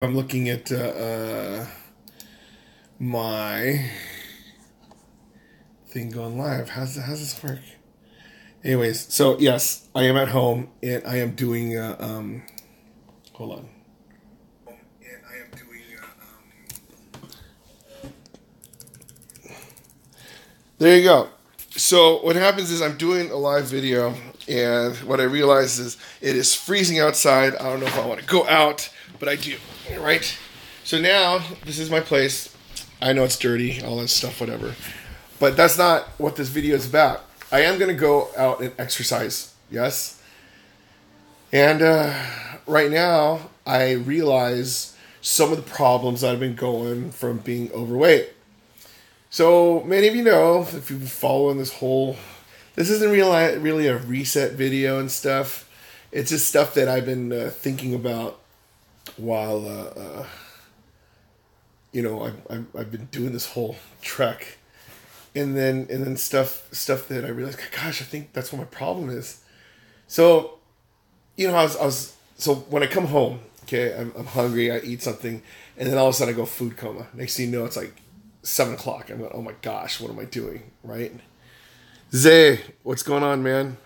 I'm looking at my thing going live. How's this work? Anyways, so yes, I am at home and I am doing. Hold on. And I am doing. There you go. So what happens is I'm doing a live video, and what I realize is it is freezing outside. I don't know if I want to go out, but I do. Right? So now this is my place. I know it's dirty, all that stuff, whatever. But that's not what this video is about. I am going to go out and exercise. Yes? And right now, I realize some of the problems that I've been going from being overweight. So many of you know, if you've been following this isn't really a reset video and stuff. It's just stuff that I've been thinking about while, I've been doing this whole trek. And then stuff that I realized, gosh, I think that's what my problem is. So, so when I come home, okay, I'm hungry, I eat something, and then all of a sudden I go food coma. Next thing you know, it's like 7 o'clock. I'm like, oh my gosh, what am I doing, right? Zay, what's going on, man?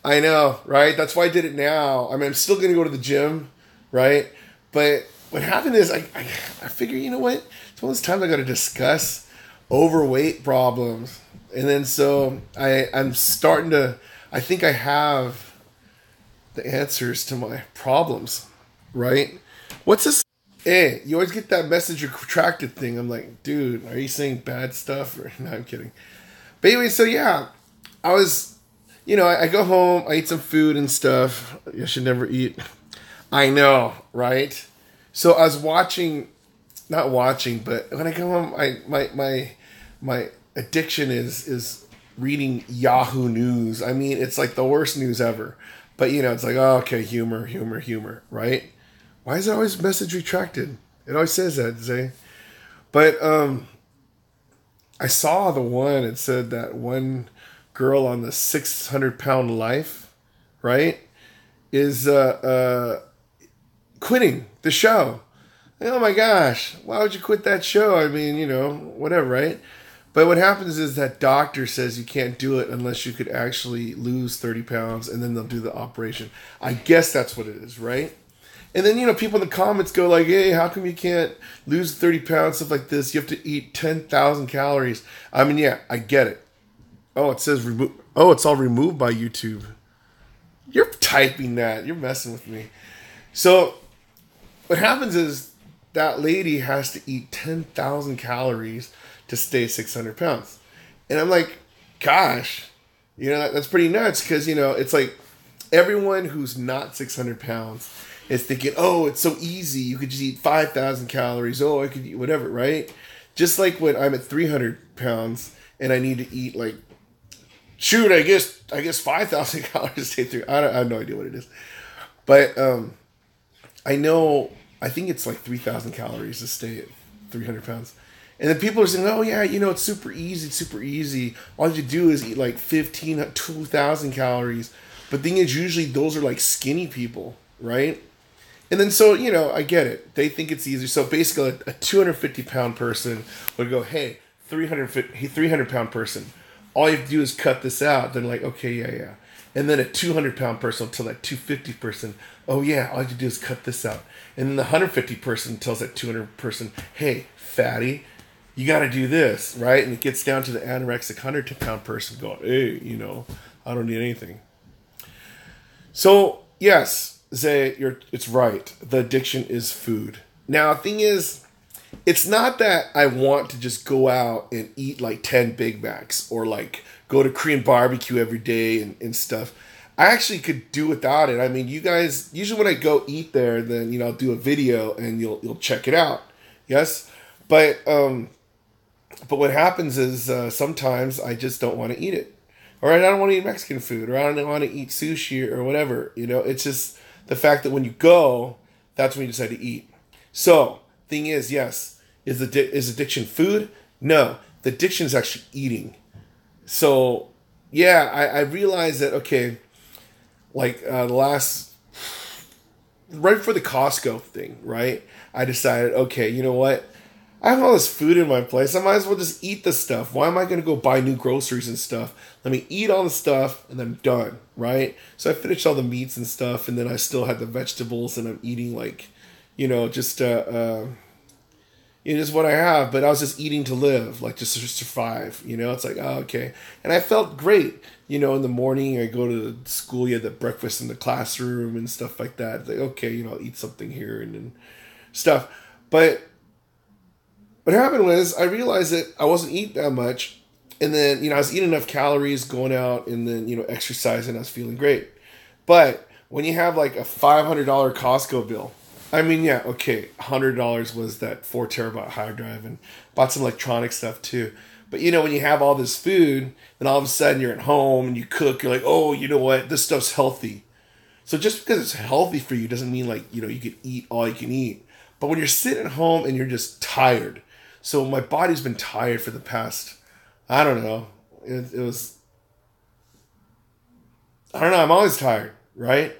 I know, right? That's why I did it now. I mean, I'm still going to go to the gym, right? But what happened is I figure, you know what? It's one of those times I got to discuss overweight problems. And then so I'm starting to, I think I have the answers to my problems, right? What's this? Hey, you always get that message retracted thing. I'm like, dude, are you saying bad stuff? Or no, I'm kidding. But anyway, so yeah, I was, I go home, I eat some food and stuff. I should never eat. I know, right? So I was not watching, but when I come home, my addiction is reading Yahoo News. I mean, it's like the worst news ever. But it's like, oh, okay, humor, right? Why is it always message retracted? It always says that, Zay. But I saw the one. It said that one girl on the 600-pound life, right, is quitting the show. Oh my gosh, why would you quit that show? I mean, whatever, right? But what happens is that doctor says you can't do it unless you could actually lose 30 pounds, and then they'll do the operation. I guess that's what it is, right? And then, people in the comments go like, hey, how come you can't lose 30 pounds, stuff like this? You have to eat 10,000 calories. I mean, yeah, I get it. Oh, it says remove. Oh, it's all removed by YouTube. You're typing that. You're messing with me. So what happens is that lady has to eat 10,000 calories to stay 600 pounds. And I'm like, gosh, that's pretty nuts because, it's like everyone who's not 600 pounds is thinking, oh, it's so easy. You could just eat 5,000 calories. Oh, I could eat whatever, right? Just like when I'm at 300 pounds and I need to eat like, shoot, I guess 5,000 calories to stay through. I have no idea what it is. But I think it's like 3,000 calories to stay at 300 pounds. And then people are saying, oh, yeah, it's super easy. It's super easy. All you do is eat like 2,000 calories. But the thing is, usually those are like skinny people, right? And then so, I get it. They think it's easier. So basically, a 250-pound person would go, hey, 300-pound person, all you have to do is cut this out. They're like, okay, yeah. And then a 200-pound person will tell that 250 person, oh, yeah, all you have to do is cut this out. And then the 150 person tells that 200 person, hey, fatty, you got to do this, right? And it gets down to the anorexic 100-pound person going, hey, I don't need anything. So, yes, Zay, it's right. The addiction is food. Now, the thing is, it's not that I want to just go out and eat like 10 Big Macs or like go to Korean barbecue every day and stuff. I actually could do without it. I mean, you guys, usually when I go eat there, then, I'll do a video and you'll check it out. Yes? But what happens is sometimes I just don't want to eat it. Or I don't want to eat Mexican food, or I don't want to eat sushi or whatever. It's just the fact that when you go, that's when you decide to eat. So, thing is, yes, is addiction food? No, the addiction is actually eating. So, yeah, I realized that, okay, like the last right before the Costco thing, right? I decided, okay, you know what? I have all this food in my place. I might as well just eat the stuff. Why am I going to go buy new groceries and stuff? Let me eat all the stuff and then I'm done, right? So I finished all the meats and stuff, and then I still had the vegetables, and I'm eating like, just just what I have. But I was just eating to live, like just to survive. It's like, oh, okay. And I felt great. In the morning I go to school. You had the breakfast in the classroom and stuff like that. It's like, okay, I'll eat something here and then stuff. But what happened was I realized that I wasn't eating that much. And then, I was eating enough calories, going out and then, exercising. I was feeling great. But when you have like a $500 Costco bill, I mean, yeah, okay, $100 was that 4 terabyte hard drive, and bought some electronic stuff too. But when you have all this food, then all of a sudden you're at home and you cook, you're like, oh, you know what, this stuff's healthy. So just because it's healthy for you doesn't mean like, you can eat all you can eat. But when you're sitting at home and you're just tired. So my body's been tired for the past, I don't know, I'm always tired, right?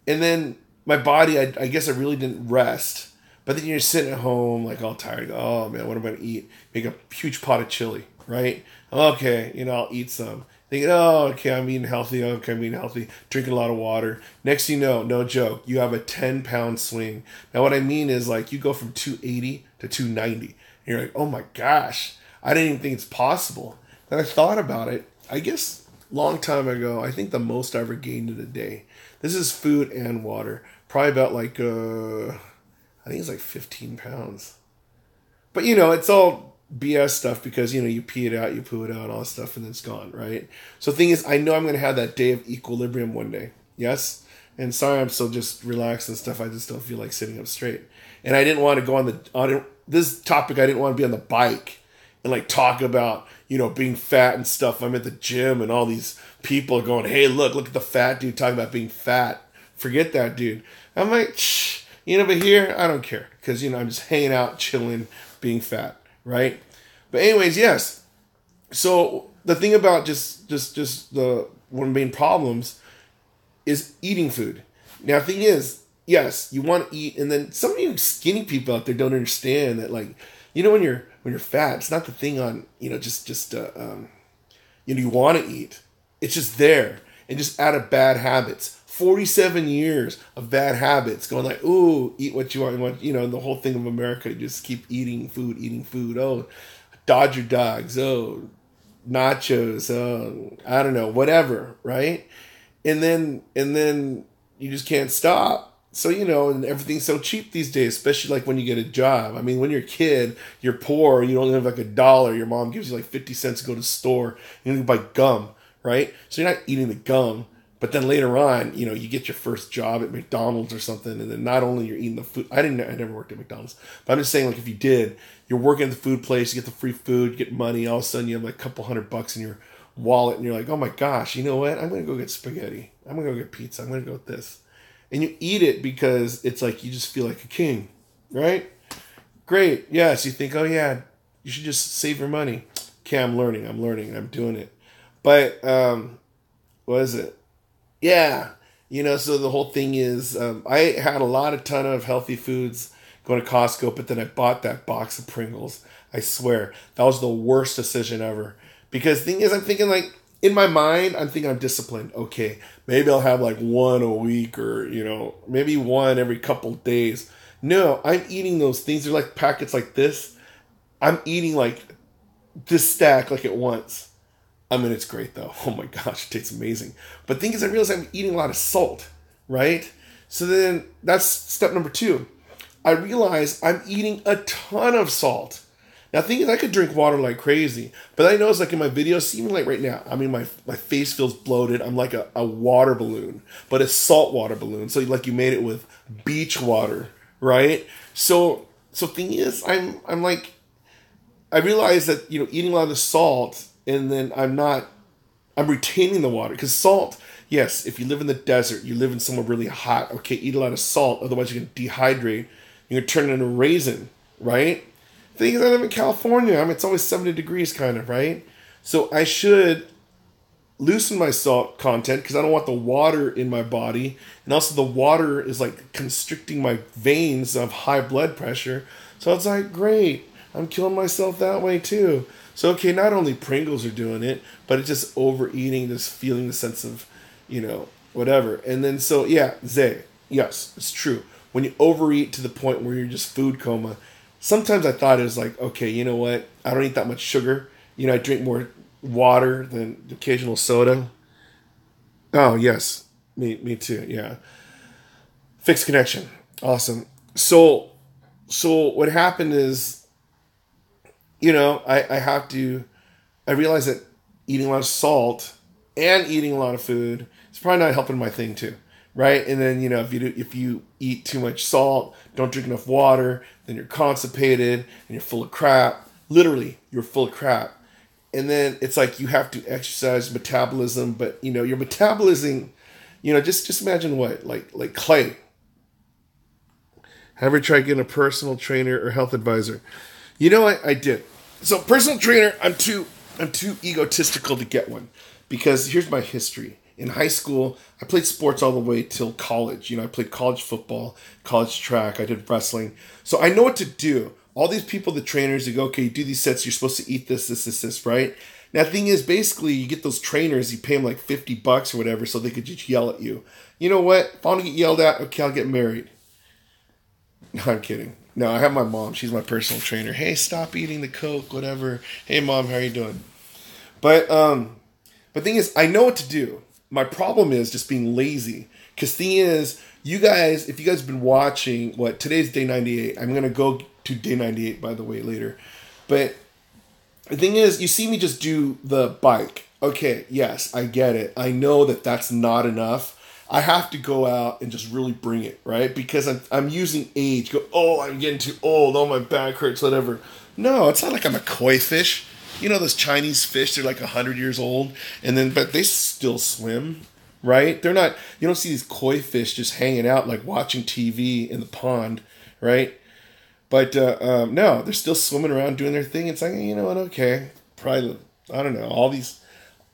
And then my body, I guess I really didn't rest. But then you're sitting at home, like all tired. Oh man, what am I gonna eat? Make a huge pot of chili, right? Okay, I'll eat some. Thinking, oh, okay, I'm eating healthy. Okay, I'm eating healthy. Drinking a lot of water. Next thing you know, no joke, you have a 10-pound swing. Now, what I mean is like you go from 280 to 290. And you're like, oh my gosh, I didn't even think it's possible. Then I thought about it. I guess long time ago, I think the most I ever gained in a day. This is food and water. Probably about like I think it's like 15 pounds. But, it's all BS stuff because, you pee it out, you poo it out, all this stuff, and then it's gone, right? So the thing is, I know I'm going to have that day of equilibrium one day. Yes? And sorry I'm so just relaxed and stuff. I just don't feel like sitting up straight. And I didn't want to go on this topic, I didn't want to be on the bike and like talk about, being fat and stuff. I'm at the gym and all these people are going, hey, look at the fat dude talking about being fat. Forget that, dude. I'm like, shh. But here, I don't care. Because, I'm just hanging out, chilling, being fat, right? But anyways, yes. So the thing about just the one of the main problems is eating food. Now, the thing is, yes, you want to eat. And then some of you skinny people out there don't understand that, like, when you're fat, it's not the thing on, you want to eat. It's just there. And just out of bad habits. 47 years of bad habits going like, ooh, eat what you want. The whole thing of America, you just keep eating food. Oh, Dodger dogs. Oh, nachos. Oh, I don't know, whatever. Right. And then you just can't stop. So, and everything's so cheap these days, especially like when you get a job. I mean, when you're a kid, you're poor, you don't have like $1. Your mom gives you like 50 cents to go to the store. You can buy gum. Right. So you're not eating the gum. But then later on, you get your first job at McDonald's or something, and then not only you're eating the food. I never worked at McDonald's, but I'm just saying, like, if you did, you're working at the food place, you get the free food, you get money, all of a sudden you have like a couple $100 in your wallet, and you're like, oh my gosh, you know what? I'm gonna go get spaghetti. I'm gonna go get pizza. I'm gonna go with this, and you eat it because it's like you just feel like a king, right? Great, yes. You think, oh yeah, you should just save your money. Okay, I'm learning, I'm doing it, but what is it? Yeah, so the whole thing is, I had a ton of healthy foods going to Costco, but then I bought that box of Pringles. I swear, that was the worst decision ever. Because the thing is, I'm thinking like, in my mind, I'm thinking I'm disciplined. Okay, maybe I'll have like one a week or, maybe one every couple days. No, I'm eating those things. They're like packets like this. I'm eating like this stack like at once. I mean, it's great though. Oh my gosh, it tastes amazing. But the thing is, I realize I'm eating a lot of salt, right? So then that's step number 2. I realize I'm eating a ton of salt. Now, the thing is, I could drink water like crazy, but I notice like in my videos, even like right now, I mean, my face feels bloated. I'm like a water balloon, but a salt water balloon. So like you made it with beach water, right? So thing is, I'm like, I realize that, eating a lot of the salt, and then I'm retaining the water. Because salt, yes, if you live in the desert, you live in somewhere really hot, okay, eat a lot of salt, otherwise you're going to dehydrate, you're going to turn into a raisin, right? The thing is, I live in California, it's always 70 degrees kind of, right? So I should loosen my salt content because I don't want the water in my body. And also the water is like constricting my veins of high blood pressure. So it's like, great, I'm killing myself that way too. So, okay, not only Pringles are doing it, but it's just overeating, just feeling the sense of, whatever. And then, so, yeah, Zay, yes, it's true. When you overeat to the point where you're just food coma, sometimes I thought it was like, okay, you know what? I don't eat that much sugar. I drink more water than occasional soda. Oh, yes. Me too, yeah. Fixed connection. Awesome. So what happened is, I realized that eating a lot of salt and eating a lot of food is probably not helping my thing too, right? And then, if you eat too much salt, don't drink enough water, then you're constipated and you're full of crap. Literally, you're full of crap. And then it's like you have to exercise metabolism, but, your metabolism, just imagine what, like clay. Have you tried getting a personal trainer or health advisor? I did. So personal trainer, I'm too egotistical to get one because here's my history. In high school, I played sports all the way till college. I played college football, college track. I did wrestling. So I know what to do. All these people, the trainers, they go, okay, you do these sets. You're supposed to eat this, right? Now, the thing is, basically, you get those trainers. You pay them like $50 or whatever so they could just yell at you. You know what? If I want to get yelled at, okay, I'll get married. No, I'm kidding. No, I have my mom. She's my personal trainer. Hey, stop eating the Coke, whatever. Hey, Mom, how are you doing? But thing is, I know what to do. My problem is just being lazy. Because thing is, you guys, if you guys have been watching, today's day 98. I'm going to go to day 98, by the way, later. But the thing is, you see me just do the bike. Okay, yes, I get it. I know that that's not enough. I have to go out and just really bring it, right? Because I'm using age. I'm getting too old. Oh, my back hurts, whatever. No, it's not like I'm a koi fish. Those Chinese fish, they're like 100 years old. But they still swim, right? They're not, you don't see these koi fish just hanging out like watching TV in the pond, right? But no, they're still swimming around doing their thing. It's like, you know what, okay. Probably, I don't know, all these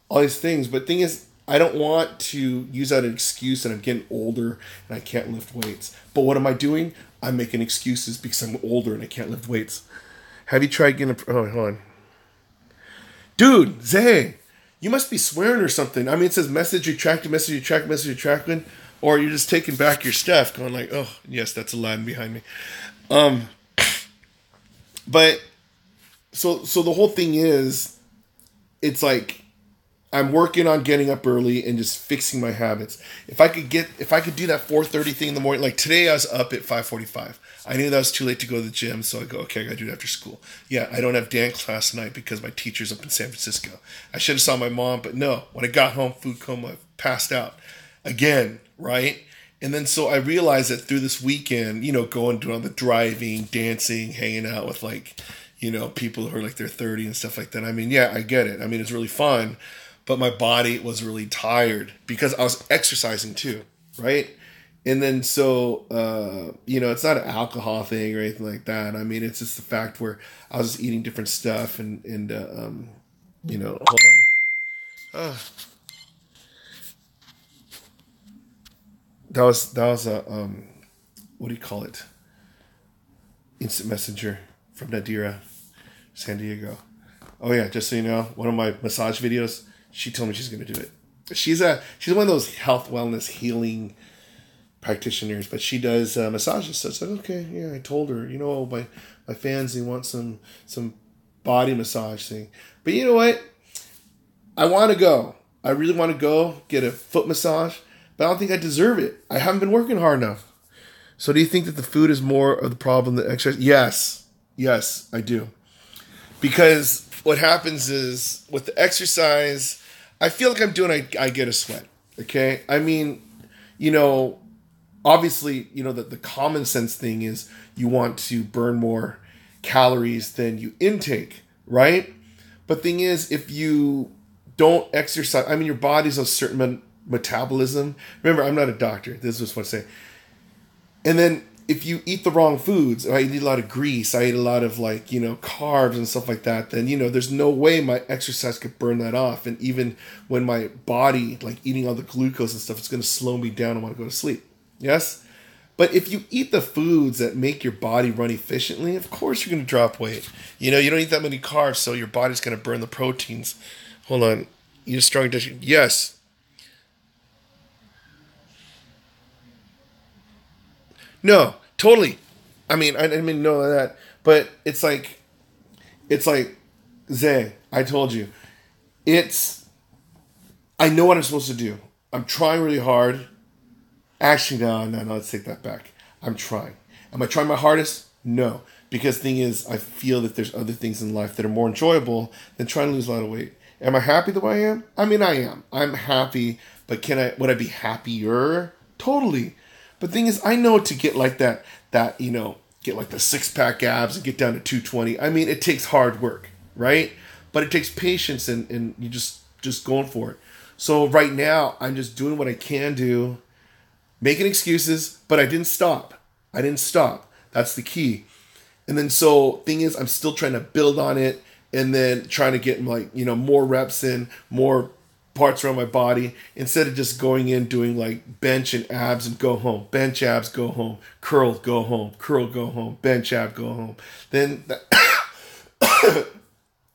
things. But thing is, I don't want to use that as an excuse that I'm getting older and I can't lift weights. But what am I doing? I'm making excuses because I'm older and I can't lift weights. Have you tried getting hold on. Dude, Zay, you must be swearing or something. I mean, it says message retracted, or you're just taking back your stuff, going like, oh, yes, that's Aladdin behind me. But, so the whole thing is, it's like, I'm working on getting up early and just fixing my habits. If I could do that 4:30 thing in the morning, like today I was up at 5:45. I knew that was too late to go to the gym, so I go, okay, I gotta do it after school. Yeah, I don't have dance class tonight because my teacher's up in San Francisco. I should have saw my mom, but no. When I got home, food coma, I passed out again, right? And then so I realized that through this weekend, going doing the driving, dancing, hanging out with people who are like they're 30 and stuff like that. I mean, yeah, I get it. I mean, it's really fun. But my body was really tired because I was exercising too, right? And then so, it's not an alcohol thing or anything like that. I mean, it's just the fact where I was just eating different stuff and hold on. That was a, what do you call it? Instant messenger from Nadira, San Diego. Oh yeah, just so you know, one of my massage videos, she told me she's going to do it. She's one of those health, wellness, healing practitioners, but she does massages. So it's like, okay, yeah, I told her, my fans, they want some body massage thing. But you know what? I want to go. I really want to go get a foot massage, but I don't think I deserve it. I haven't been working hard enough. So do you think that the food is more of the problem than exercise? Yes, I do. Because what happens is with the exercise, I feel like I get a sweat. Okay? I mean, obviously, the common sense thing is you want to burn more calories than you intake, right? But thing is, if you don't exercise, I mean, your body's a certain metabolism. Remember, I'm not a doctor. This is what I say. And then if you eat the wrong foods, I eat a lot of grease, I eat a lot of like, carbs and stuff like that, then, there's no way my exercise could burn that off. And even when my body, like eating all the glucose and stuff, it's going to slow me down and want to go to sleep. Yes? But if you eat the foods that make your body run efficiently, of course you're going to drop weight. You don't eat that many carbs, so your body's going to burn the proteins. Hold on. You're strong digestion. Yes. No, totally. I didn't know that, but it's like, Zay, I told you, I know what I'm supposed to do. I'm trying really hard. Actually, no, let's take that back. I'm trying. Am I trying my hardest? No, because the thing is, I feel that there's other things in life that are more enjoyable than trying to lose a lot of weight. Am I happy the way I am? I am. I'm happy, but would I be happier? Totally. But the thing is, I know to get like that, get like the 6-pack abs and get down to 220. It takes hard work, right? But it takes patience and you just going for it. So right now, I'm just doing what I can do, making excuses, but I didn't stop. That's the key. And then thing is, I'm still trying to build on it and then trying to get like, more reps in, more parts around my body, instead of just going in doing like bench and abs and go home, bench, abs, go home, curl, go home, bench, ab, go home. Then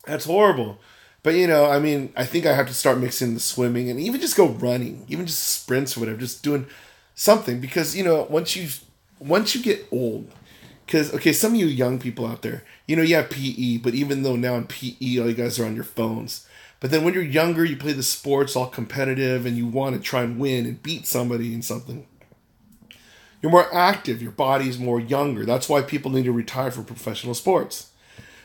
that's horrible. But I think I have to start mixing the swimming and even just go running, even just sprints or whatever, just doing something, because once you get old, because some of you young people out there, you have PE, but even though now in PE all you guys are on your phones. But then when you're younger, you play the sports all competitive and you want to try and win and beat somebody in something. You're more active. Your body's more younger. That's why people need to retire from professional sports.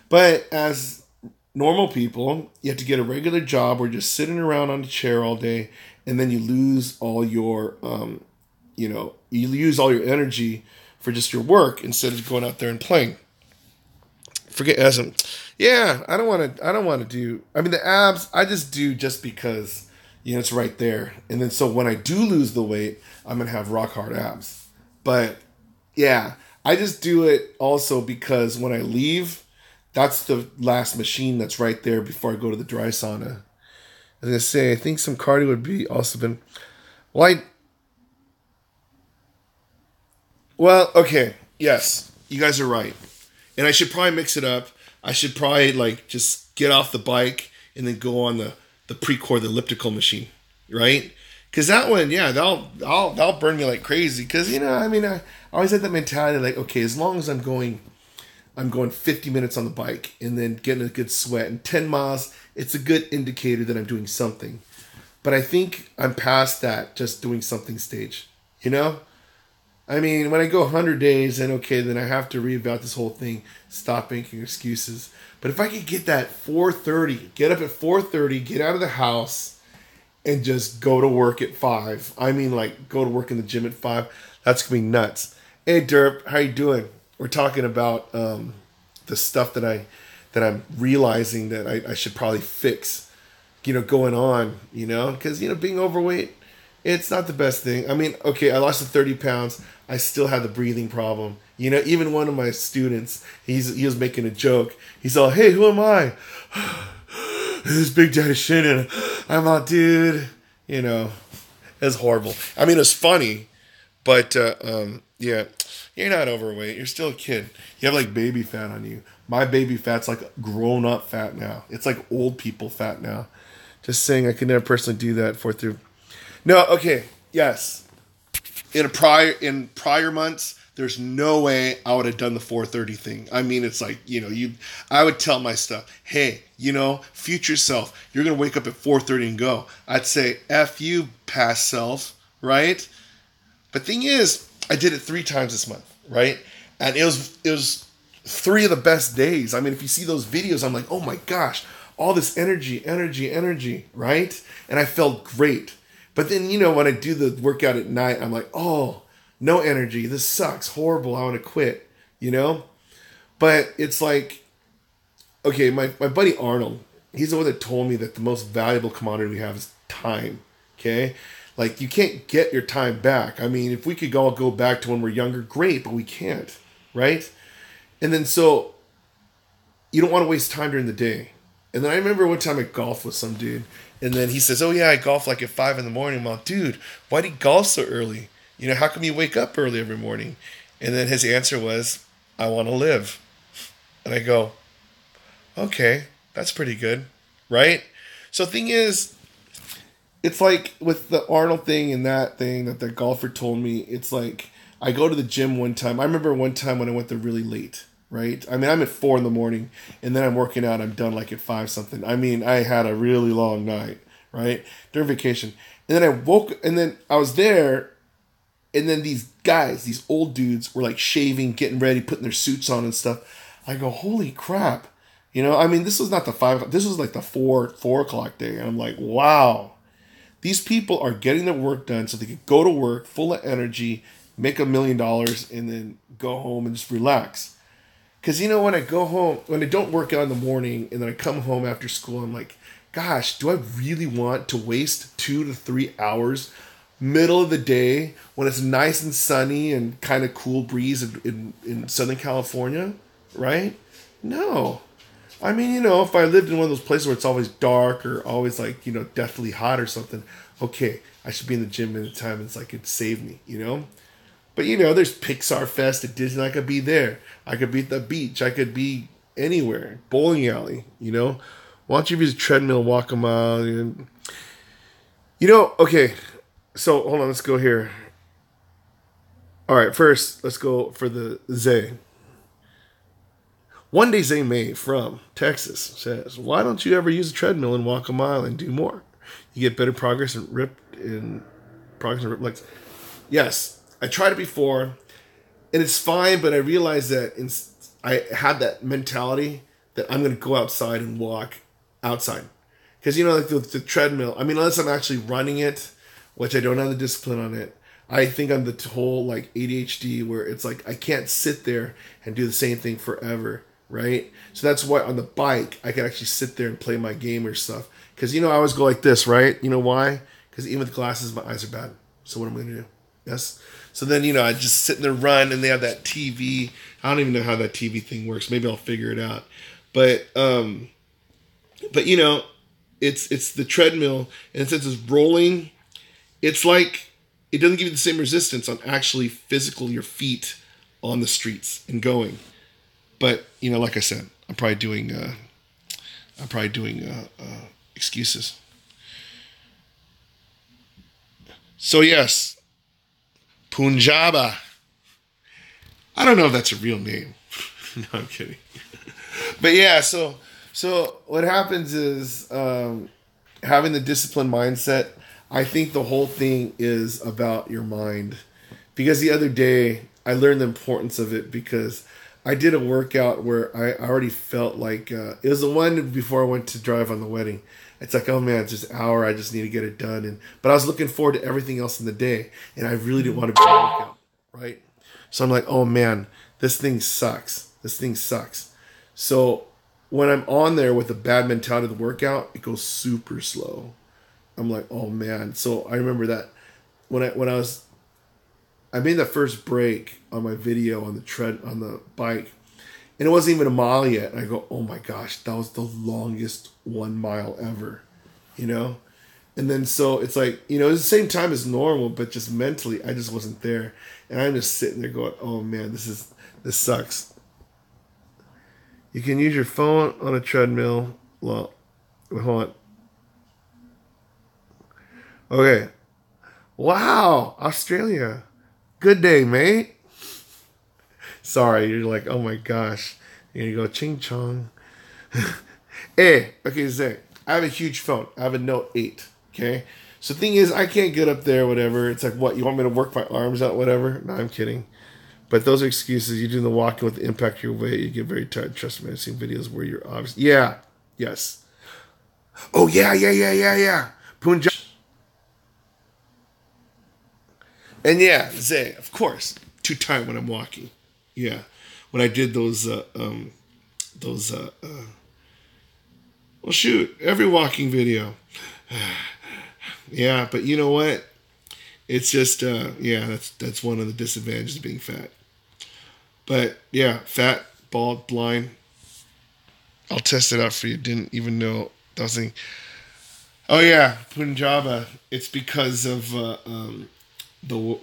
But as normal people, you have to get a regular job or just sitting around on a chair all day, and then you lose all your, you use all your energy for just your work instead of going out there and playing. I don't want to do, the abs, I just do just because, it's right there. And then, so when I do lose the weight, I'm going to have rock hard abs. But yeah, I just do it also because when I leave, that's the last machine that's right there before I go to the dry sauna. I was going to say, I think some cardio would be also been, okay. Yes, you guys are right. And I should probably mix it up. I should probably just get off the bike and then go on the Precor, the elliptical machine, right? Because that one, yeah, that'll burn me like crazy. Because I always had that mentality like, okay, as long as I'm going 50 minutes on the bike and then getting a good sweat and 10 miles, it's a good indicator that I'm doing something. But I think I'm past that just doing something stage, when I go 100 days, then okay, then I have to reevaluate this whole thing, stop making excuses. But if I could get that 4:30, get up at 4:30, get out of the house, and just go to work at 5. Go to work in the gym at 5. That's going to be nuts. Hey, Derp, how you doing? We're talking about the stuff that I'm realizing that I should probably fix, going on, because, being overweight, it's not the best thing. Okay, I lost the 30 pounds. I still have the breathing problem. Even one of my students, he was making a joke. He's all, hey, who am I? This Big Daddy Shannon. I'm out, dude. It's horrible. It's funny, but yeah, you're not overweight. You're still a kid. You have baby fat on you. My baby fat's grown up fat now. It's old people fat now. Just saying, I could never personally do that through. No, okay, yes. In prior months, there's no way I would have done the 4:30 thing. It's I would tell my stuff, hey, future self, you're going to wake up at 4:30 and go. I'd say, F you, past self, right? But thing is, I did it 3 times this month, right? And it was 3 of the best days. If you see those videos, I'm like, oh my gosh, all this energy, right? And I felt great. But then, when I do the workout at night, I'm like, oh, no energy. This sucks. Horrible. I want to quit, But it's okay, my buddy Arnold, he's the one that told me that the most valuable commodity we have is time, okay? Like, you can't get your time back. I mean, if we could all go back to when we're younger, great, but we can't, right? And then so you don't want to waste time during the day. And then I remember one time I golfed with some dude, and then he says, "Oh yeah, I golf like at 5 in the morning." I'm like, "Dude, why do you golf so early? You know, how come you wake up early every morning?" And then his answer was, "I want to live." And I go, "Okay, that's pretty good, right?" So thing is, it's like with the Arnold thing and that thing that the golfer told me, it's like I go to the gym one time. I remember one time when I went there really late, right? I mean, I'm at 4 in the morning, and then I'm working out. I'm done like at 5 something. I mean, I had a really long night, right? During vacation. And then I woke, and then I was there, and then these guys, these old dudes, were like shaving, getting ready, putting their suits on and stuff. I go, holy crap. You know, I mean, this was not the 5 o'clock. This was like the 4 o'clock day. And I'm like, wow. These people are getting their work done so they can go to work full of energy, make $1 million, and then go home and just relax. Because, you know, when I go home, when I don't work out in the morning and then I come home after school, I'm like, gosh, do I really want to waste 2 to 3 hours middle of the day when it's nice and sunny and kind of cool breeze in Southern California, right? No. I mean, you know, if I lived in one of those places where it's always dark or always like, you know, deathly hot or something, okay, I should be in the gym at the time. It's like it'd save me, you know? But, you know, there's Pixar Fest at Disney. I could be there. I could be at the beach. I could be anywhere. Bowling alley, you know? Why don't you visit Treadmill, walk a mile? And, you know, okay, so hold on, let's go here. All right, first, let's go for the Zay. One day Zay May from Texas says, "Why don't you ever use a treadmill and walk a mile and do more? You get better progress and rip legs." Yes, I tried it before, and it's fine. But I realized that I had that mentality that I'm going to go outside and walk outside, because you know, like the treadmill. I mean, unless I'm actually running it, which I don't have the discipline on it. I think I'm the whole like ADHD where it's like I can't sit there and do the same thing forever. Right? So that's why on the bike, I can actually sit there and play my game or stuff. Because, you know, I always go like this, right? You know why? Because even with glasses, my eyes are bad. So what am I going to do? Yes? So then, you know, I just sit in there, run, and they have that TV. I don't even know how that TV thing works. Maybe I'll figure it out. But you know, it's the treadmill. And since it's rolling, it's like it doesn't give you the same resistance on actually physical, your feet on the streets and going. But, you know, like I said, I'm probably doing excuses. So yes, Punjaba. I don't know if that's a real name. No, I'm kidding. But yeah, so what happens is having the disciplined mindset. I think the whole thing is about your mind. Because the other day I learned the importance of it because I did a workout where I already felt like it was the one before I went to drive on the wedding. It's like, oh man, it's just an hour. I just need to get it done. But I was looking forward to everything else in the day, and I really didn't want to be a workout, right? So I'm like, oh man, this thing sucks. This thing sucks. So when I'm on there with a bad mentality of the workout, it goes super slow. I'm like, oh man. So I remember that when I made that first break on my video on the bike, and it wasn't even a mile yet. And I go, oh my gosh, that was the longest 1 mile ever, you know? And then so it's like, you know, it's the same time as normal, but just mentally, I just wasn't there. And I'm just sitting there going, oh man, this sucks. You can use your phone on a treadmill. Well, hold on. Okay. Wow, Australia. Good day, mate. Sorry, you're like, oh my gosh. Here you go, ching chong. Hey, okay, Zach, I have a huge phone. I have a Note 8, okay? So the thing is, I can't get up there, whatever. It's like, what, you want me to work my arms out, whatever? No, I'm kidding. But those are excuses. You do the walking with the impact of your weight. You get very tired. Trust me, I've seen videos where you're obviously... Yeah, yes. Oh, yeah. Punjab. And yeah, Zay, of course, too tired when I'm walking. Yeah, when I did those, well, shoot, every walking video. Yeah, but you know what? It's just, yeah, that's one of the disadvantages of being fat. But yeah, fat, bald, blind. I'll test it out for you. Didn't even know that was thing. Oh yeah, Punjaba. It's because of the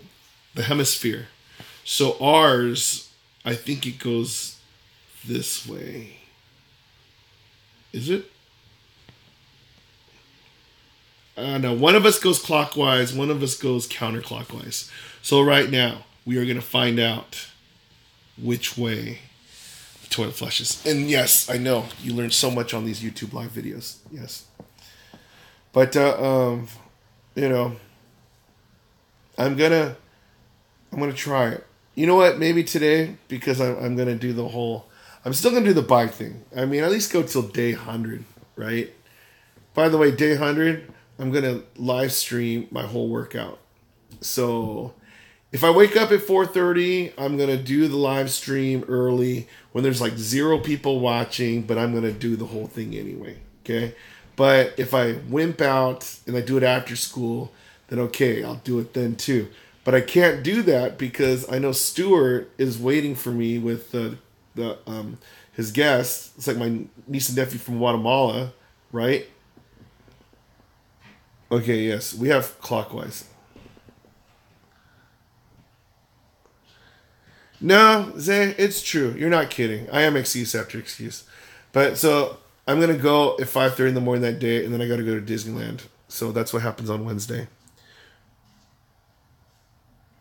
the hemisphere. So ours, I think it goes this way. Is it? No, one of us goes clockwise, one of us goes counterclockwise. So right now, we are going to find out which way the toilet flushes. And yes, I know, you learn so much on these YouTube live videos. Yes. But, you know, I'm gonna try it. You know what? Maybe today, because I'm going to do the whole... I'm still going to do the bike thing. I mean, at least go till day 100, right? By the way, day 100... I'm going to live stream my whole workout. So if I wake up at 4:30, I'm going to do the live stream early when there's like 0 people watching, but I'm going to do the whole thing anyway. Okay. But if I wimp out and I do it after school, then okay, I'll do it then too. But I can't do that because I know Stuart is waiting for me with his guest. It's like my niece and nephew from Guatemala, right? Okay, yes, we have clockwise. No, Zay, it's true. You're not kidding. I am excuse after excuse. But so I'm going to go at 5:30 in the morning that day, and then I got to go to Disneyland. So that's what happens on Wednesday.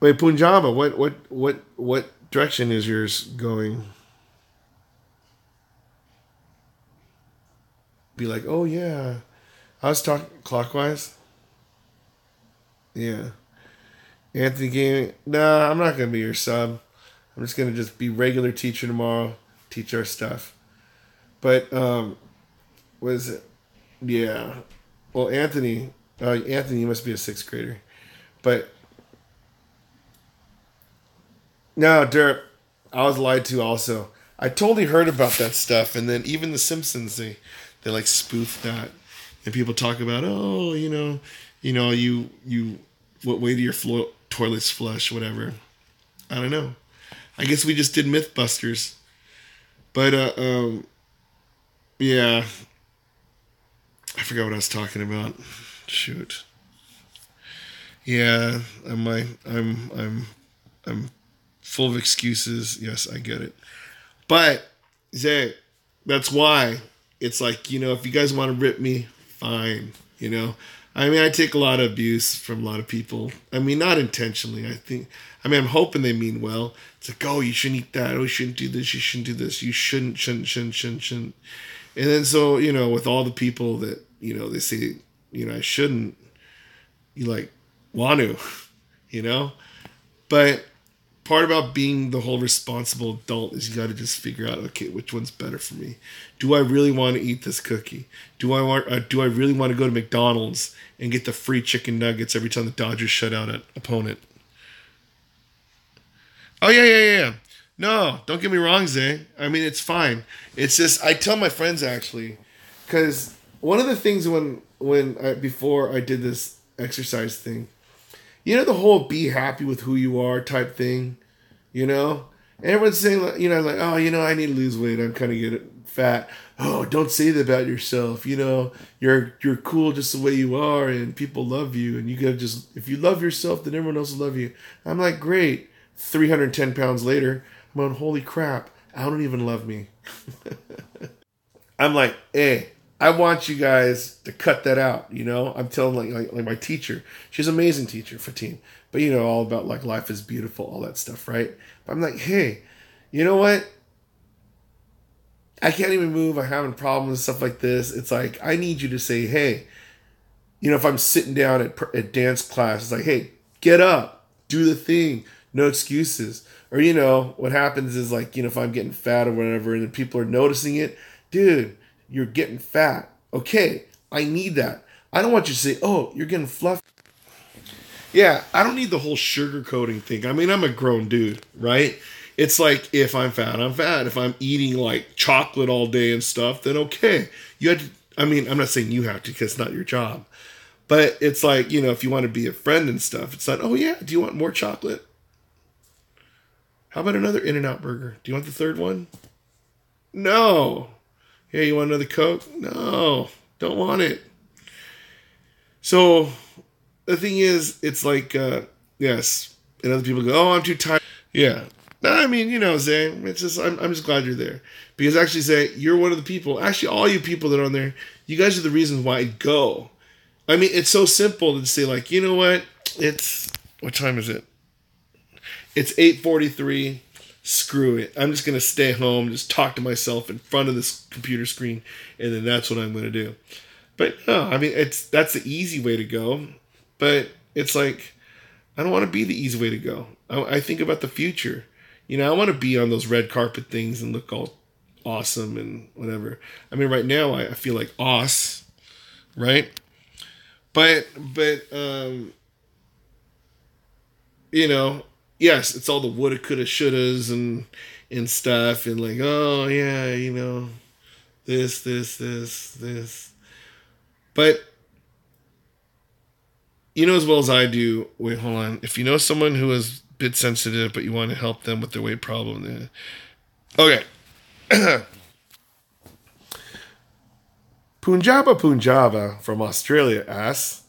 Wait, Punjaba, what direction is yours going? Be like, oh yeah, I was talking clockwise. Yeah. Anthony Gaming. Nah, I'm not going to be your sub. I'm just going to just be regular teacher tomorrow. Teach our stuff. But, what is it? Yeah. Well, Anthony, you must be a 6th grader. But, no, Derp, I was lied to also. I totally heard about that stuff. And then even The Simpsons, they like spoof that. And people talk about, oh, you what way do your toilets flush, whatever. I don't know. I guess we just did Mythbusters. But, yeah. I forgot what I was talking about. Shoot. Yeah, I'm full of excuses. Yes, I get it. But, Zay, that's why it's like, if you guys want to rip me, fine, I mean, I take a lot of abuse from a lot of people. I mean, not intentionally. I'm hoping they mean well. It's like, oh, you shouldn't eat that. Oh, you shouldn't do this. You shouldn't do this. You shouldn't. And then so, with all the people that, they say, I shouldn't, you like, want to, But part about being the whole responsible adult is you got to just figure out, okay, which one's better for me? Do I really want to eat this cookie? Do I really want to go to McDonald's and get the free chicken nuggets every time the Dodgers shut out an opponent? Oh yeah. No, don't get me wrong, Zay. I mean, it's fine. It's just I tell my friends actually, because one of the things before I did this exercise thing. The whole be happy with who you are type thing, Everyone's saying, like, oh, I need to lose weight. I'm kind of getting fat. Oh, don't say that about yourself. You're cool just the way you are and people love you. And you got to just, if you love yourself, then everyone else will love you. I'm like, great. 310 pounds later, I'm going, holy crap. I don't even love me. I'm like, hey. I want you guys to cut that out, I'm telling like my teacher. She's an amazing teacher, Fatim. But all about like life is beautiful, all that stuff, right? But I'm like, hey, you know what? I can't even move. I'm having problems and stuff like this. It's like, I need you to say, hey, if I'm sitting down at dance class, it's like, hey, get up, do the thing, no excuses. Or, what happens is like, if I'm getting fat or whatever and then people are noticing it, dude, you're getting fat. Okay, I need that. I don't want you to say, oh, you're getting fluffy. Yeah, I don't need the whole sugarcoating thing. I mean, I'm a grown dude, right? It's like, if I'm fat, I'm fat. If I'm eating like chocolate all day and stuff, then okay. I'm not saying you have to because it's not your job. But it's like, if you want to be a friend and stuff, it's like, oh yeah, do you want more chocolate? How about another In-N-Out burger? Do you want the third one? No. Hey, you want another Coke? No, don't want it. So the thing is, it's like, yes. And other people go, oh, I'm too tired. Yeah. No, I mean, Zay, it's just, I'm just glad you're there. Because actually, Zay, you're one of the people, actually all you people that are on there, you guys are the reasons why I go. I mean, it's so simple to say, like, you know what? What time is it? It's 8:43. Screw it. I'm just going to stay home, just talk to myself in front of this computer screen, and then that's what I'm going to do. But no, I mean, that's the easy way to go. But it's like, I don't want to be the easy way to go. I think about the future. I want to be on those red carpet things and look all awesome and whatever. I mean, right now I feel like right? But yes, it's all the woulda, coulda, shouldas and stuff, and like, oh yeah, this. But as well as I do, wait, hold on. If you know someone who is a bit sensitive, but you want to help them with their weight problem, then okay. Punjaba from Australia asks,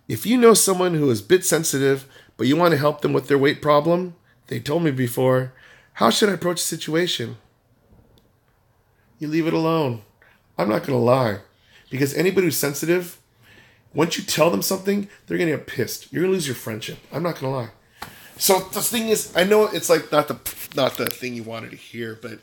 if you know someone who is a bit sensitive, but you want to help them with their weight problem, they told me before, how should I approach the situation? You leave it alone. I'm not going to lie. Because anybody who's sensitive, once you tell them something, they're going to get pissed. You're going to lose your friendship. I'm not going to lie. So the thing is, I know it's like not the thing you wanted to hear, but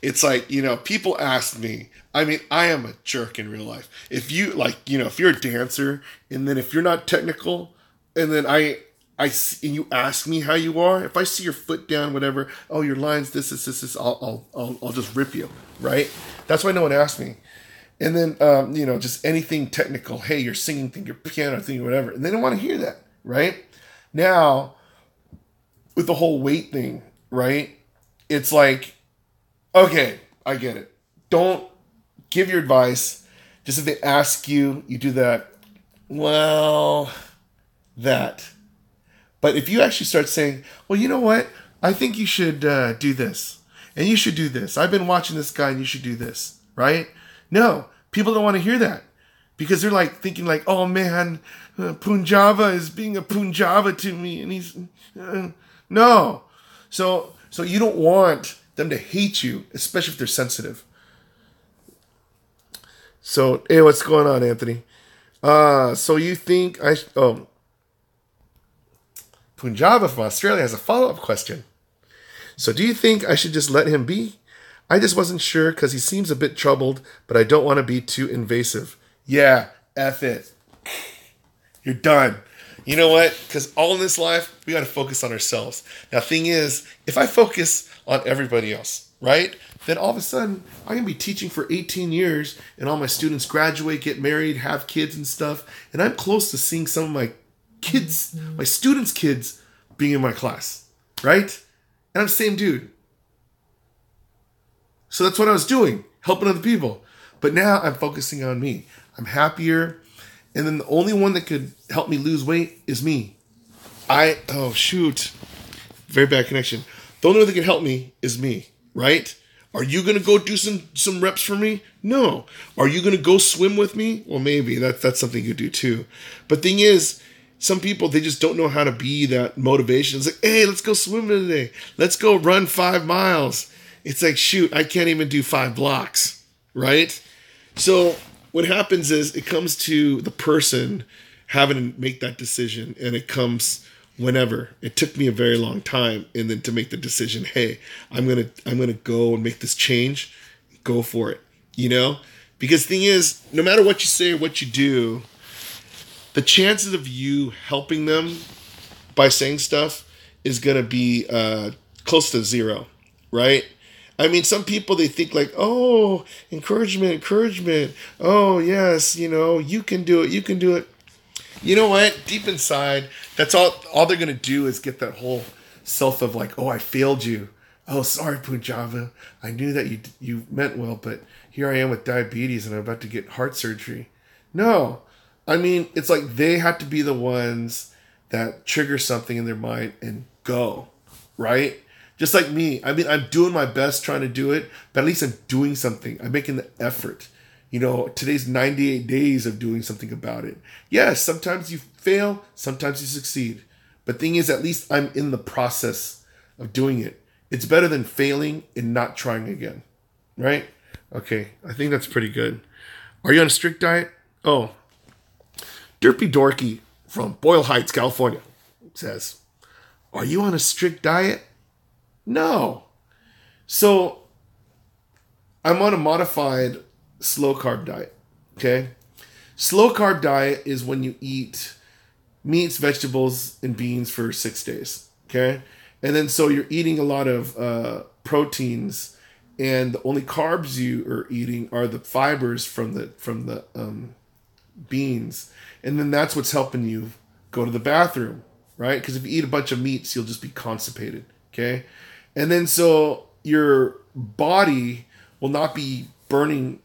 it's like, people ask me, I mean, I am a jerk in real life. If you if you're a dancer and then if you're not technical and then and you ask me how you are, if I see your foot down, whatever, oh, your line's this, I'll just rip you, right? That's why no one asked me. And then, just anything technical. Hey, your singing thing, your piano thing, whatever. And they don't want to hear that, right? Now, with the whole weight thing, right? It's like, okay, I get it. Don't give your advice. Just if they ask you, you do that. Well, that. But if you actually start saying, well, you know what? I think you should do this. And you should do this. I've been watching this guy and you should do this, right? No, people don't want to hear that. Because they're like thinking like, oh man, Punjaba is being a Punjaba to me. And he's, no. So you don't want them to hate you, especially if they're sensitive. So, hey, what's going on, Anthony? So you think Punjaba from Australia has a follow-up question. So do you think I should just let him be? I just wasn't sure because he seems a bit troubled, but I don't want to be too invasive. Yeah, F it. You're done. You know what? Because all in this life, we got to focus on ourselves. Now, thing is, if I focus on everybody else, right? Then all of a sudden, I'm going to be teaching for 18 years, and all my students graduate, get married, have kids and stuff, and I'm close to seeing some of my kids, my students' kids, being in my class, right? And I'm the same dude. So that's what I was doing, helping other people. But now I'm focusing on me. I'm happier. And then the only one that could help me lose weight is me. Oh, shoot. Very bad connection. The only one that can help me is me, right? Are you going to go do some reps for me? No. Are you going to go swim with me? Well, maybe. That's something you do too. But thing is, some people, they just don't know how to be that motivation. It's like, hey, let's go swimming today. Let's go run 5 miles. It's like, shoot, I can't even do 5 blocks, right? So what happens is it comes to the person having to make that decision, and it comes whenever. It took me a very long time, and then to make the decision, hey, I'm gonna go and make this change. Go for it, Because the thing is, no matter what you say or what you do, the chances of you helping them by saying stuff is gonna be close to 0, right? I mean, some people, they think like, oh, encouragement. Oh, yes, you can do it. You know what? Deep inside, that's all they're going to do is get that whole self of like, oh, I failed you. Oh, sorry, Punjaba. I knew that you meant well, but here I am with diabetes and I'm about to get heart surgery. No, I mean, it's like they have to be the ones that trigger something in their mind and go, right? Just like me. I mean, I'm doing my best trying to do it, but at least I'm doing something. I'm making the effort. You know, today's 98 days of doing something about it. Yes, sometimes you fail, sometimes you succeed. But thing is, at least I'm in the process of doing it. It's better than failing and not trying again, right? Okay, I think that's pretty good. Are you on a strict diet? Oh, Derpy Dorky from Boyle Heights, California says, are you on a strict diet? No. So I'm on a modified slow carb diet. Okay. Slow carb diet is when you eat meats, vegetables, and beans for 6 days. Okay. And then so you're eating a lot of proteins, and the only carbs you are eating are the fibers from the beans. And then that's what's helping you go to the bathroom, right? Because if you eat a bunch of meats, you'll just be constipated. Okay. And then so your body will not be getting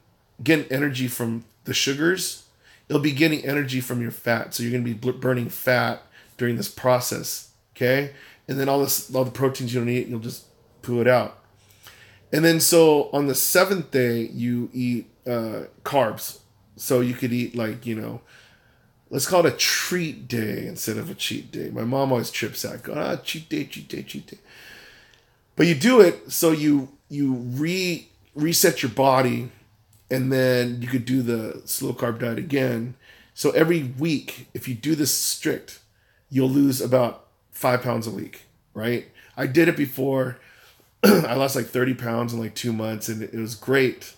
energy from the sugars. It'll be getting energy from your fat. So you're going to be burning fat during this process. Okay. And then all the proteins you don't eat, you'll just poo it out. And then so on the 7th day, you eat carbs. So you could eat let's call it a treat day instead of a cheat day. My mom always trips out, going, cheat day, cheat day, cheat day. But you do it so you reset your body, and then you could do the slow carb diet again. So every week, if you do this strict, you'll lose about 5 pounds a week, right? I did it before. I lost 30 pounds in 2 months, and it was great.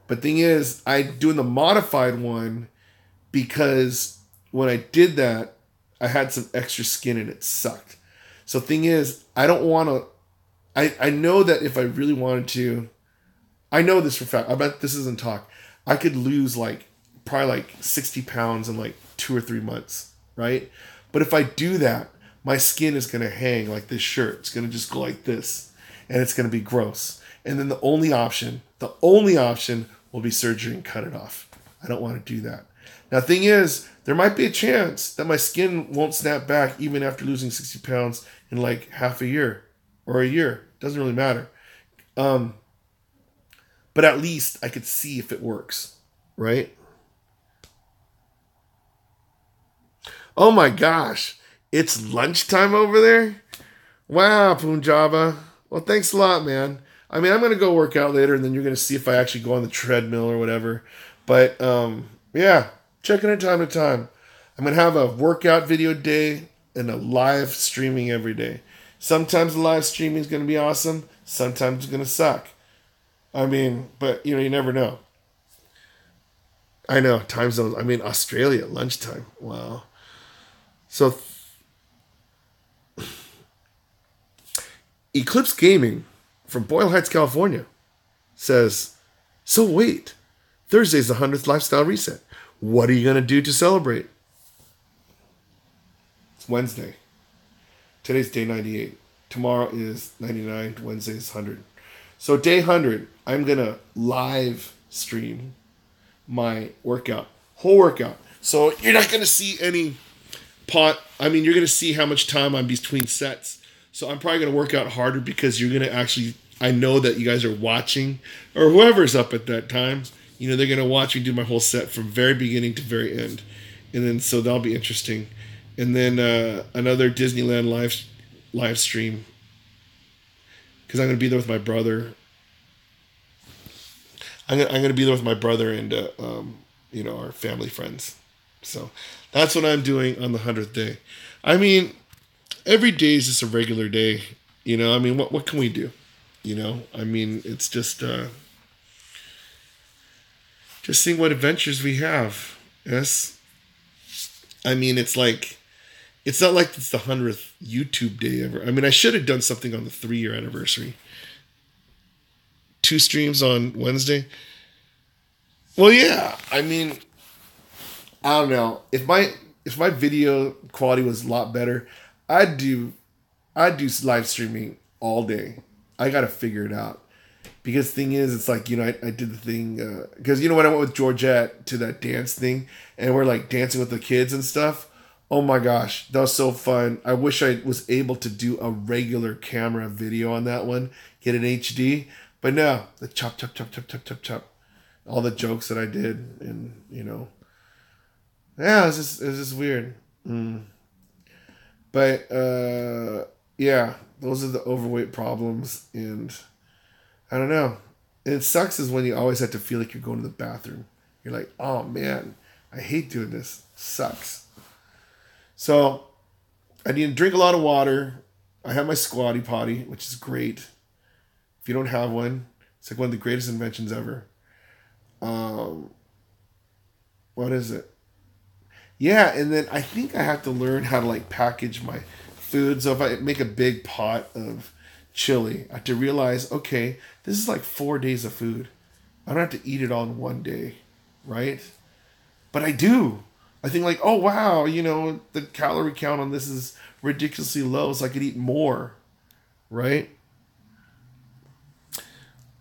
But thing is, I'm doing the modified one because when I did that, I had some extra skin and it sucked. So thing is, I don't want to. I know that if I really wanted to, I know this for a fact. I bet this isn't talk. I could lose probably 60 pounds in 2 or 3 months, right? But if I do that, my skin is going to hang like this shirt. It's going to just go like this, and it's going to be gross. And then the only option will be surgery and cut it off. I don't want to do that. Now, thing is, there might be a chance that my skin won't snap back even after losing 60 pounds in half a year or a year. Doesn't really matter. But at least I could see if it works, right? Oh my gosh. It's lunchtime over there? Wow, Punjaba. Well, thanks a lot, man. I mean, I'm going to go work out later, and then you're going to see if I actually go on the treadmill or whatever. But, yeah, checking it time to time. I'm going to have a workout video day and a live streaming every day. Sometimes the live streaming is going to be awesome. Sometimes it's going to suck. I mean, but, you never know. I know, time zones. I mean, Australia, lunchtime. Wow. So, Eclipse Gaming from Boyle Heights, California says, so wait, Thursday's the 100th lifestyle reset. What are you going to do to celebrate? It's Wednesday. Today's day 98. Tomorrow is 99. Wednesday is 100. So day 100, I'm going to live stream my workout. Whole workout. So you're not going to see any you're going to see how much time I'm between sets. So I'm probably going to work out harder because you're going to actually, I know that you guys are watching, or whoever's up at that time, they're going to watch me do my whole set from very beginning to very end. And then, so that'll be interesting. And then another Disneyland live stream, because I'm going to be there with my brother. I'm going to be there with my brother and, our family friends. So that's what I'm doing on the 100th day. I mean, every day is just a regular day. I mean, what can we do? I mean, it's just seeing what adventures we have. Yes. I mean, it's not like it's the 100th YouTube day ever. I mean, I should have done something on the 3-year anniversary. 2 streams on Wednesday. Well, yeah. I mean, I don't know. If my video quality was a lot better, I'd do live streaming all day. I got to figure it out. Because thing is, it's like, I did the thing, because, when I went with Georgette to that dance thing, and we're like dancing with the kids and stuff, oh my gosh, that was so fun. I wish I was able to do a regular camera video on that one, get an HD, but no, the chop, chop, chop, chop, chop, chop, chop, all the jokes that I did, and, yeah, it was just weird. But, yeah, those are the overweight problems, and I don't know. And it sucks is when you always have to feel like you're going to the bathroom. You're like, oh man, I hate doing this. Sucks. So I need to drink a lot of water. I have my squatty potty, which is great. If you don't have one, it's like one of the greatest inventions ever. What is it? Yeah, and then I think I have to learn how to like package my food. So if I make a big pot of chili, I have to realize, okay, this is like 4 days of food. I don't have to eat it all in one day, right? But I do. I think like, oh wow, the calorie count on this is ridiculously low, so I could eat more, right?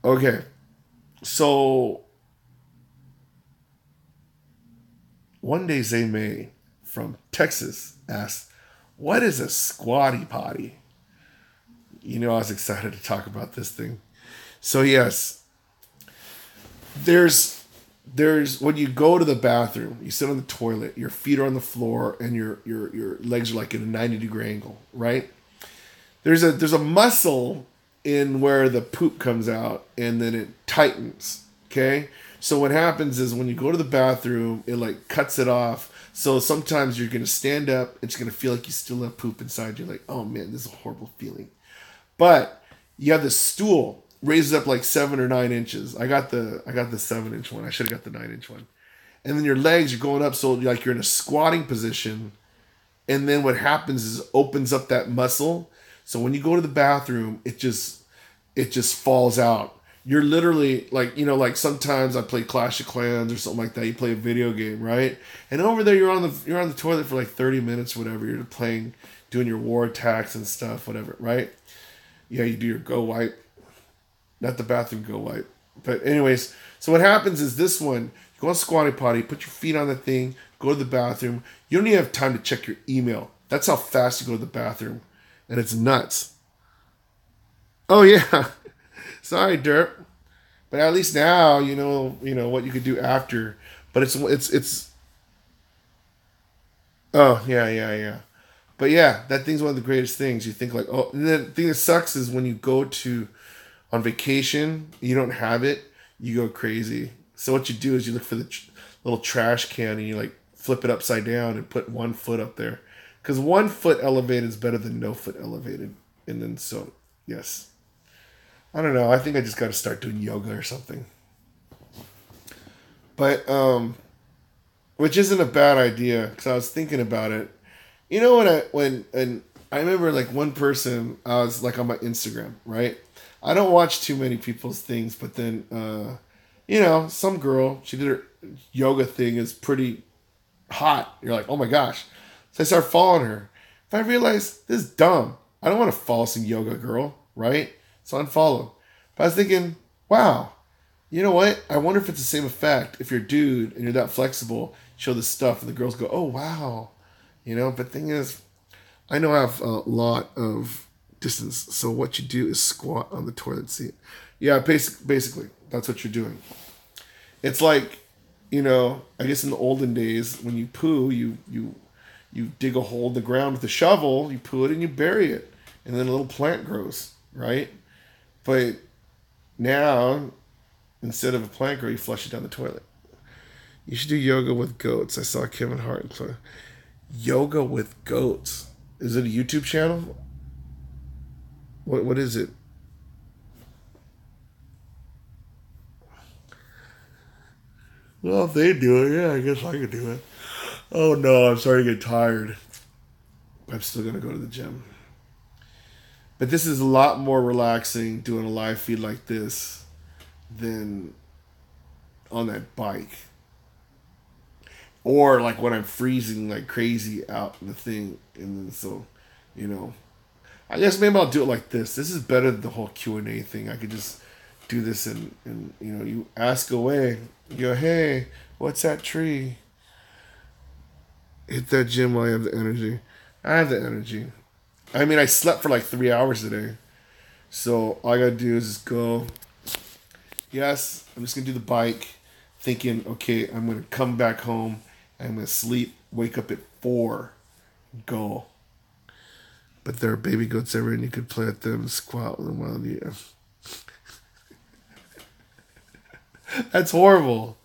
Okay, so one day Zay May from Texas asked, what is a squatty potty? I was excited to talk about this thing. So yes, there's when you go to the bathroom, you sit on the toilet, your feet are on the floor, and your legs are like in a 90-degree angle, right? There's a muscle in where the poop comes out, and then it tightens. Okay, so what happens is when you go to the bathroom, it like cuts it off. So sometimes you're gonna stand up, it's gonna feel like you still have poop inside. You're like, oh man, this is a horrible feeling. But you have the stool raises up like 7 or 9 inches. I got the 7-inch one. I should have got the 9-inch one. And then your legs are going up, so like you're in a squatting position. And then what happens is it opens up that muscle. So when you go to the bathroom, it just falls out. You're literally like, like sometimes I play Clash of Clans or something like that. You play a video game, right? And over there you're on the toilet for like 30 minutes, whatever. You're playing, doing your war attacks and stuff, whatever, right? Yeah, you do your go wipe. Not the bathroom go wipe. But anyways, so what happens is this one, you go on squatty potty, put your feet on the thing, go to the bathroom. You don't even have time to check your email. That's how fast you go to the bathroom. And it's nuts. Oh yeah. Sorry, Derp. But at least now you know what you could do after. But it's oh yeah. But yeah, that thing's one of the greatest things. You think like, oh, and the thing that sucks is when you go on vacation, you don't have it, you go crazy. So what you do is you look for the little trash can and you like flip it upside down and put 1 foot up there. Because 1 foot elevated is better than no foot elevated. And then so, yes. I don't know. I think I just got to start doing yoga or something. But, which isn't a bad idea because I was thinking about it. When I remember like one person, I was like on my Instagram, right? I don't watch too many people's things, but then, some girl, she did her yoga thing is pretty hot. You're like, oh my gosh. So I start following her. If I realize this is dumb, I don't want to follow some yoga girl, right? So unfollow. But I was thinking, wow, you know what? I wonder if it's the same effect. If you're a dude and you're that flexible, show this stuff, and the girls go, oh wow. But thing is, I know I have a lot of distance. So what you do is squat on the toilet seat. Yeah, basically, that's what you're doing. It's like, I guess in the olden days, when you poo, you dig a hole in the ground with a shovel, you poo it and you bury it. And then a little plant grows, right? But now, instead of a plant grow, you flush it down the toilet. You should do yoga with goats. I saw Kevin Hart. Yoga with goats. Is it a YouTube channel? What is it? Well, if they do it, yeah, I guess I could do it. Oh no, I'm starting to get tired. I'm still going to go to the gym. But this is a lot more relaxing doing a live feed like this than on that bike. Or like when I'm freezing like crazy out in the thing. And then so, I guess maybe I'll do it like this. This is better than the whole Q&A thing. I could just do this and you ask away. You go, hey, what's that tree? Hit that gym while I have the energy. I have the energy. I mean, I slept for like 3 hours today. So all I gotta do is just go. Yes, I'm just gonna do the bike, thinking, okay, I'm gonna come back home, I'm gonna sleep, wake up at 4, go. But there are baby goats everywhere, and you could play at them, squat with them while you. That's horrible.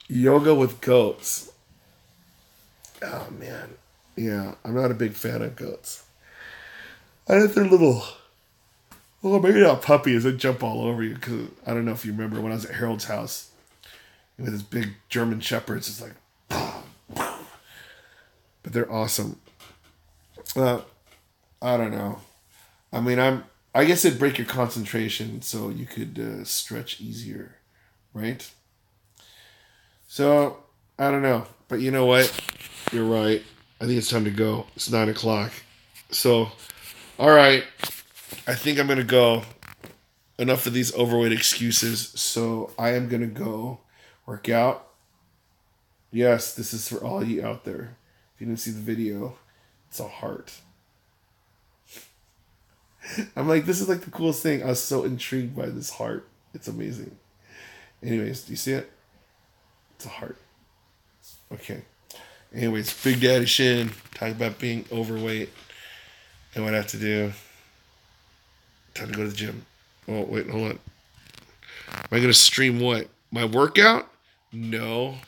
Yoga with goats. Oh man, yeah, I'm not a big fan of goats. I think they're little. Well, maybe not puppies that jump all over you. Because I don't know if you remember when I was at Harold's house with his big German shepherds. It's like, but they're awesome. I don't know. I mean, I guess it'd break your concentration, so you could stretch easier, right? So I don't know, but you know what? You're right. I think it's time to go. It's 9:00. So, all right. I think I'm going to go. Enough of these overweight excuses. So I am going to go work out. Yes, this is for all you out there. If you didn't see the video, it's a heart. I'm like, this is like the coolest thing. I was so intrigued by this heart. It's amazing. Anyways, do you see it? It's a heart. Okay. Anyways, Big Daddy Shin talking about being overweight and what I have to do. Time to go to the gym. Oh, wait, hold on. Am I going to stream what? My workout? No.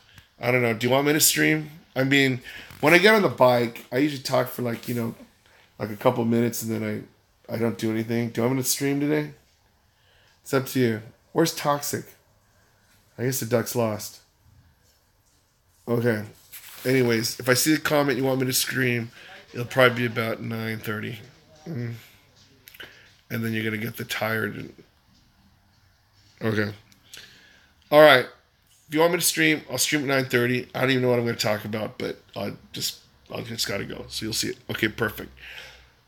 I don't know. Do you want me to stream? I mean, when I get on the bike, I usually talk for like a couple minutes and then I don't do anything. Do I want me to stream today? It's up to you. Where's Toxic? I guess the duck's lost. Okay. Anyways, if I see the comment you want me to stream, it'll probably be about 9:30. And then you're going to get the tired. Okay. All right. If you want me to stream, I'll stream at 9:30. I don't even know what I'm going to talk about, but I'll just got to go. So you'll see it. Okay, perfect.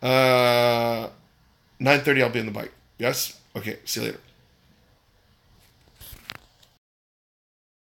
9:30 I'll be on the bike. Yes? Okay, see you later.